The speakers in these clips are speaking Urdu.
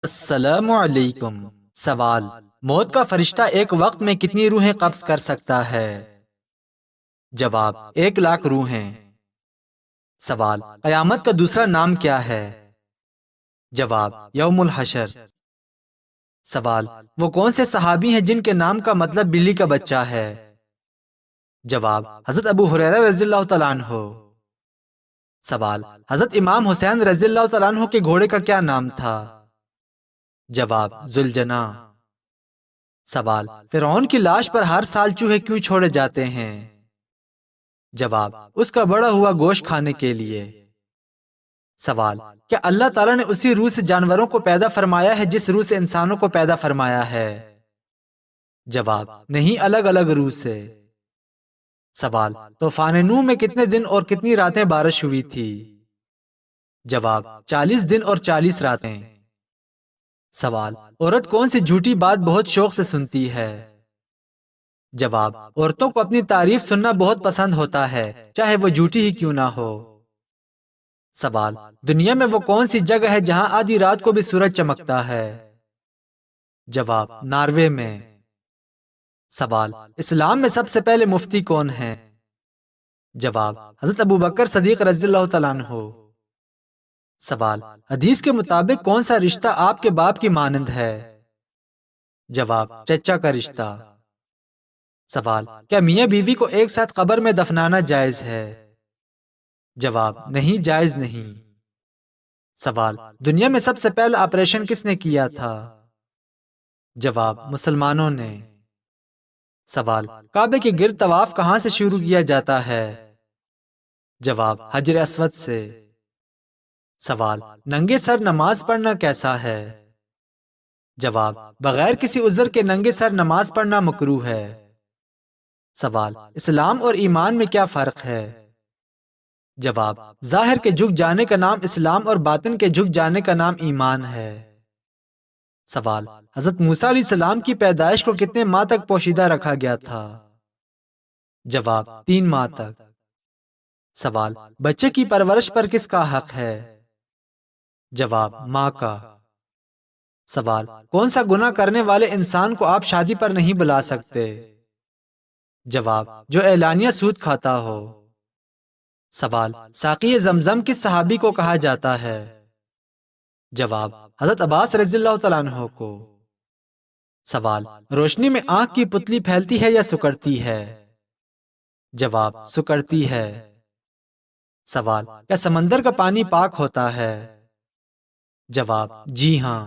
السلام علیکم۔ سوال: موت کا فرشتہ ایک وقت میں کتنی روحیں قبض کر سکتا ہے؟ جواب: 1,00,000 روحیں۔ سوال: قیامت کا دوسرا نام کیا ہے؟ جواب: یوم الحشر۔ سوال: وہ کون سے صحابی ہیں جن کے نام کا مطلب بلی کا بچہ ہے؟ جواب: حضرت ابو ہریرہ رضی اللہ تعالیٰ عنہ۔ سوال: حضرت امام حسین رضی اللہ تعالیٰ عنہ کے گھوڑے کا کیا نام تھا؟ جواب: ذوالجناح۔ سوال: فرعون کی لاش پر ہر سال چوہے کیوں چھوڑے جاتے ہیں؟ جواب: اس کا بڑا ہوا گوشت کھانے کے لیے۔ سوال: کیا اللہ تعالیٰ نے اسی روح سے جانوروں کو پیدا فرمایا ہے جس روح سے انسانوں کو پیدا فرمایا ہے؟ جواب: نہیں، الگ الگ روح سے۔ سوال: طوفان نوح میں کتنے دن اور کتنی راتیں بارش ہوئی تھی؟ جواب: 40 دن اور 40 راتیں۔ سوال: عورت کون سی جھوٹی بات بہت شوق سے سنتی ہے؟ جواب: عورتوں کو اپنی تعریف سننا بہت پسند ہوتا ہے، چاہے وہ جھوٹی ہی کیوں نہ ہو۔ سوال: دنیا میں وہ کون سی جگہ ہے جہاں آدھی رات کو بھی سورج چمکتا ہے؟ جواب: ناروے میں۔ سوال: اسلام میں سب سے پہلے مفتی کون ہیں؟ جواب: حضرت ابوبکر صدیق رضی اللہ تعالیٰ عنہ۔ سوال: حدیث کے مطابق کون سا رشتہ آپ کے باپ کی مانند ہے؟ جواب: چچا کا رشتہ۔ سوال: کیا میاں بیوی کو ایک ساتھ قبر میں دفنانا جائز ہے؟ جواب: نہیں، جائز نہیں۔ سوال: دنیا میں سب سے پہلا آپریشن کس نے کیا تھا؟ جواب: مسلمانوں نے۔ سوال: کعبے کے گرد طواف کہاں سے شروع کیا جاتا ہے؟ جواب: حجر اسود سے۔ سوال: ننگے سر نماز پڑھنا کیسا ہے؟ جواب: بغیر کسی عذر کے ننگے سر نماز پڑھنا مکروہ ہے۔ سوال: اسلام اور ایمان میں کیا فرق ہے؟ جواب: ظاہر کے جھک جانے کا نام اسلام اور باطن کے جھک جانے کا نام ایمان ہے۔ سوال: حضرت موسیٰ علیہ السلام کی پیدائش کو کتنے ماہ تک پوشیدہ رکھا گیا تھا؟ جواب: 3 ماہ تک۔ سوال: بچے کی پرورش پر کس کا حق ہے؟ جواب: ماں کا۔ سوال: کون سا گناہ کرنے والے انسان کو آپ شادی پر نہیں بلا سکتے؟ جواب: جو اعلانیہ سود کھاتا ہو۔ سوال: ساقی زمزم کس صحابی کو کہا جاتا ہے؟ جواب: حضرت عباس رضی اللہ تعالیٰ عنہ کو۔ سوال: روشنی میں آنکھ کی پتلی پھیلتی ہے یا سکڑتی ہے؟ جواب: سکڑتی ہے۔ سوال: کیا سمندر کا پانی پاک ہوتا ہے؟ جواب: جی ہاں۔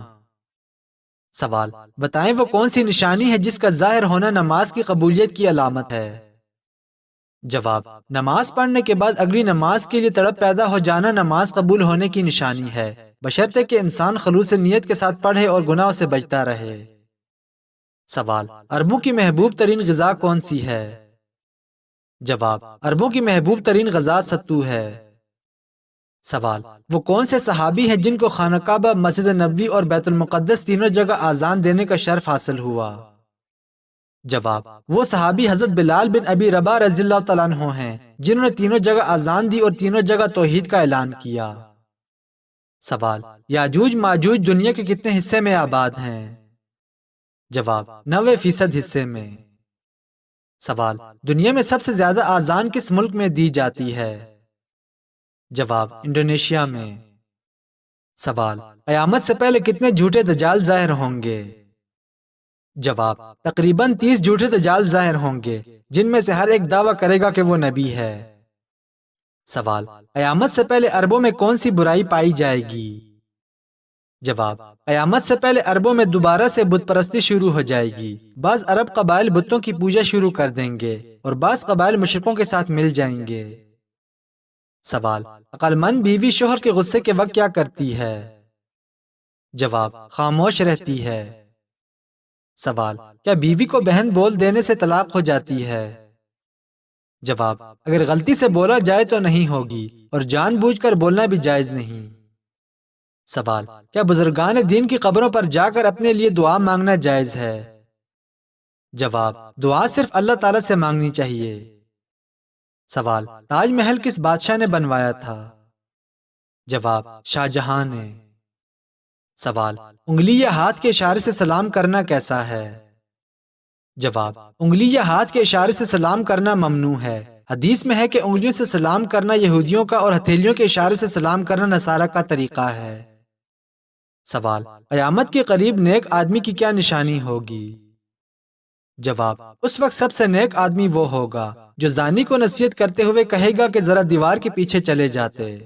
سوال: بتائیں وہ کون سی نشانی ہے جس کا ظاہر ہونا نماز کی قبولیت کی علامت ہے؟ جواب: نماز پڑھنے کے بعد اگلی نماز کے لیے تڑپ پیدا ہو جانا نماز قبول ہونے کی نشانی ہے، بشرطے کہ انسان خلوص نیت کے ساتھ پڑھے اور گناہوں سے بچتا رہے۔ سوال: عربوں کی محبوب ترین غذا کون سی ہے؟ جواب: عربوں کی محبوب ترین غذا ستو ہے۔ سوال: وہ کون سے صحابی ہیں جن کو خانہ کعبہ، مسجد نبوی اور بیت المقدس تینوں جگہ آذان دینے کا شرف حاصل ہوا؟ جواب: وہ صحابی حضرت بلال بن ابی رباح رضی اللہ تعالیٰ عنہ ہیں جنہوں نے تینوں جگہ آذان دی اور تینوں جگہ توحید کا اعلان کیا۔ سوال: یاجوج ماجوج دنیا کے کتنے حصے میں آباد ہیں؟ جواب: 90% حصے میں۔ سوال: دنیا میں سب سے زیادہ آذان کس ملک میں دی جاتی ہے؟ جواب: انڈونیشیا میں۔ سوال: قیامت سے پہلے کتنے جھوٹے دجال ظاہر ہوں گے؟ جواب: تقریباً 30 جھوٹے دجال ظاہر ہوں گے جن میں سے ہر ایک دعویٰ کرے گا کہ وہ نبی ہے۔ سوال: قیامت سے پہلے عربوں میں کون سی برائی پائی جائے گی؟ جواب: قیامت سے پہلے عربوں میں دوبارہ سے بت پرستی شروع ہو جائے گی۔ بعض عرب قبائل بتوں کی پوجا شروع کر دیں گے اور بعض قبائل مشرکوں کے ساتھ مل جائیں گے۔ سوال: عقل مند بیوی شوہر کے غصے کے وقت کیا کرتی ہے؟ جواب: خاموش رہتی ہے۔ سوال: کیا بیوی کو بہن بول دینے سے طلاق ہو جاتی ہے؟ جواب: اگر غلطی سے بولا جائے تو نہیں ہوگی اور جان بوجھ کر بولنا بھی جائز نہیں۔ سوال: کیا بزرگان دین کی قبروں پر جا کر اپنے لیے دعا مانگنا جائز ہے؟ جواب: دعا صرف اللہ تعالیٰ سے مانگنی چاہیے۔ سوال: تاج محل کس بادشاہ نے بنوایا تھا؟ جواب: شاہ جہاں نے۔ سوال: انگلی یا ہاتھ کے اشارے سے سلام کرنا کیسا ہے؟ جواب: انگلی یا ہاتھ کے اشارے سے سلام کرنا ممنوع ہے۔ حدیث میں ہے کہ انگلیوں سے سلام کرنا یہودیوں کا اور ہتھیلیوں کے اشارے سے سلام کرنا نصارہ کا طریقہ ہے۔ سوال: قیامت کے قریب نیک آدمی کی کیا نشانی ہوگی؟ جواب: اس وقت سب سے نیک آدمی وہ ہوگا جو زانی کو نصیحت کرتے ہوئے کہے گا کہ ذرا دیوار کے پیچھے چلے جاتے۔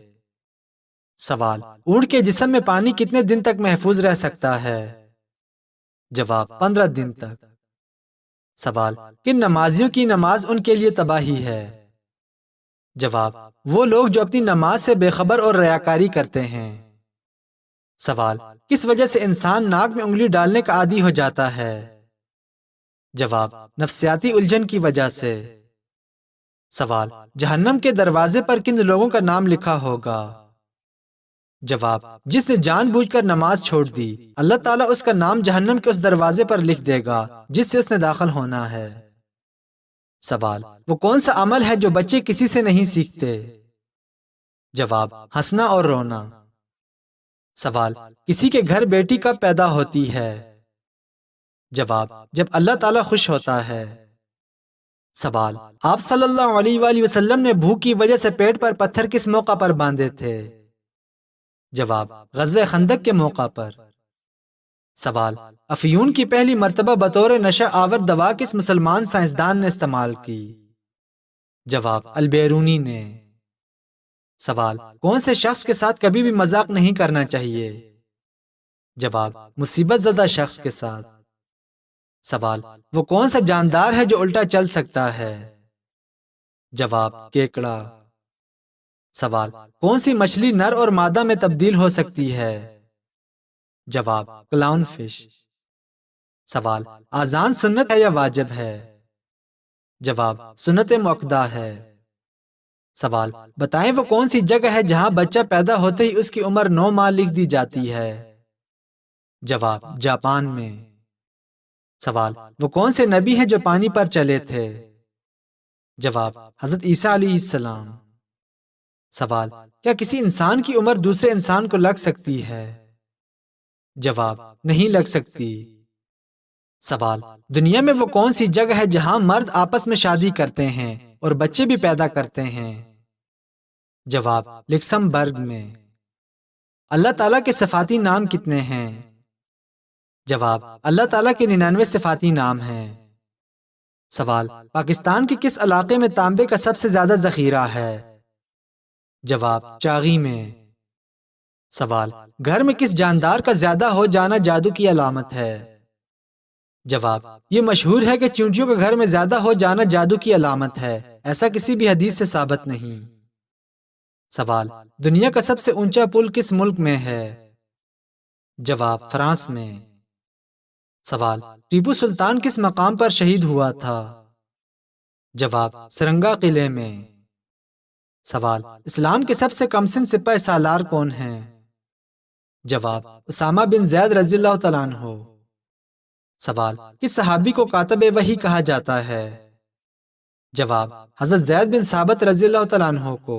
سوال: اونٹ کے جسم میں پانی کتنے دن تک محفوظ رہ سکتا ہے؟ جواب: 15 دن تک۔ سوال: کن نمازیوں کی نماز ان کے لیے تباہی ہے؟ جواب: وہ لوگ جو اپنی نماز سے بے خبر اور ریاکاری کرتے ہیں۔ سوال: کس وجہ سے انسان ناک میں انگلی ڈالنے کا عادی ہو جاتا ہے؟ جواب: نفسیاتی الجھن کی وجہ سے۔ سوال: جہنم کے دروازے پر کن لوگوں کا نام لکھا ہوگا؟ جواب: جس نے جان بوجھ کر نماز چھوڑ دی، اللہ تعالیٰ اس کا نام جہنم کے اس دروازے پر لکھ دے گا جس سے اس نے داخل ہونا ہے۔ سوال: وہ کون سا عمل ہے جو بچے کسی سے نہیں سیکھتے؟ جواب: ہنسنا اور رونا۔ سوال: کسی کے گھر بیٹی کب پیدا ہوتی ہے؟ جواب: جب اللہ تعالیٰ خوش ہوتا ہے۔ سوال: آپ صلی اللہ علیہ وآلہ وسلم نے بھوک کی وجہ سے پیٹ پر پتھر کس موقع پر باندھے تھے؟ جواب: غزوہ خندق کے موقع پر۔ سوال: افیون کی پہلی مرتبہ بطور نشہ آور دوا کس مسلمان سائنسدان نے استعمال کی؟ جواب: البیرونی نے۔ سوال: کون سے شخص کے ساتھ کبھی بھی مذاق نہیں کرنا چاہیے؟ جواب: مصیبت زدہ شخص کے ساتھ۔ سوال: وہ کون سا جاندار ہے جو الٹا چل سکتا ہے؟ جواب: کیکڑا۔ سوال: کون سی مچھلی نر اور مادہ میں تبدیل ہو سکتی ہے؟ جواب: کلاؤن فش۔ سوال: اذان سنت ہے یا واجب ہے؟ جواب: سنت مؤکدہ ہے۔ سوال: بتائیں وہ کون سی جگہ ہے جہاں بچہ پیدا ہوتے ہی اس کی عمر 9 ماہ لکھ دی جاتی ہے؟ جواب: جاپان میں۔ سوال: وہ کون سے نبی ہیں جو پانی پر چلے تھے؟ جواب: حضرت عیسیٰ علیہ السلام۔ سوال: کیا کسی انسان کی عمر دوسرے انسان کو لگ سکتی ہے؟ جواب: نہیں لگ سکتی۔ سوال: دنیا میں وہ کون سی جگہ ہے جہاں مرد آپس میں شادی کرتے ہیں اور بچے بھی پیدا کرتے ہیں؟ جواب: لکسمبرگ میں۔ اللہ تعالیٰ کے صفاتی نام کتنے ہیں؟ جواب: اللہ تعالیٰ کے 99 صفاتی نام ہیں۔ سوال: پاکستان کے کس علاقے میں تانبے کا سب سے زیادہ ذخیرہ ہے؟ جواب: چاغی میں۔ سوال: گھر میں کس جاندار کا زیادہ ہو جانا جادو کی علامت ہے؟ جواب: یہ مشہور ہے کہ چونٹیوں کے گھر میں زیادہ ہو جانا جادو کی علامت ہے، ایسا کسی بھی حدیث سے ثابت نہیں۔ سوال: دنیا کا سب سے اونچا پل کس ملک میں ہے؟ جواب: فرانس میں۔ سوال: ٹیپو سلطان کس مقام پر شہید ہوا تھا؟ جواب: سرنگا قلعے میں۔ سوال: اسلام کے سب سے کم سن سپہ سالار کون ہیں؟ جواب: اسامہ بن زید رضی اللہ تعالیٰ عنہ۔ سوال: کس صحابی کو کاتب وحی کہا جاتا ہے؟ جواب: حضرت زید بن ثابت رضی اللہ تعالیٰ عنہ کو۔